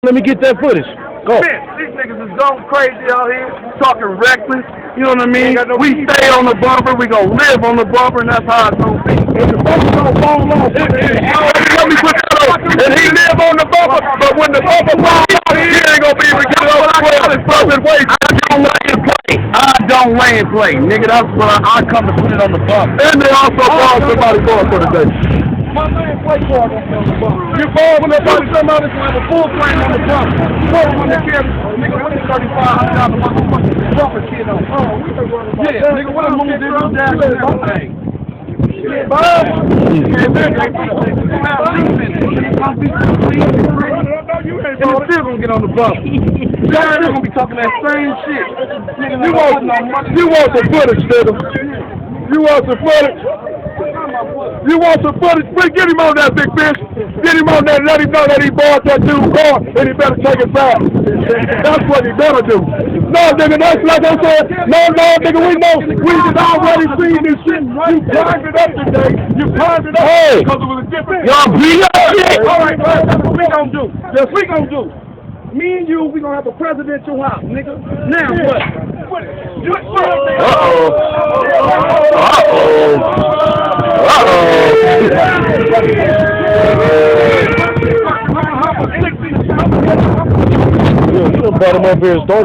Let me get that footage. Go. Man, these niggas is going crazy out here, talking reckless. You know what I mean? We stay on the bumper, we gonna live on the bumper, and that's how it's gonna be. If the bumper don't fall off, let me put that on. And he live on the bumper, but when the bumper falls off, he ain't gonna be able to get it over the way. I don't lay and play, nigga. That's what I come to put it on the bumper. And they also call somebody for today. My man play for it on the bump. You fall when somebody with a full frame on the bump. You know when they carry, nigga, when they $35,000 motherfucking bumper kid on. Yeah, nigga, when I moved in this down to the thing. And I'm still gonna get on the bump. Y'all still gonna be talking that same shit. You want some footage, nigga. You want some footage? You want some footage? Get him on that, big bitch. Get him on that. Let him know that he bought that dude's car and he better take it back. That's what he better do. No, nigga, that's like I said. No, nigga, we know. We just already seen this shit. You climbed it up today. You climbed it up because it was a different. Y'all beat up shit. All right, that's what we gonna do. That's what we gonna do. Me and you, we gonna have a presidential house, nigga. Now what? You brought him up here and started.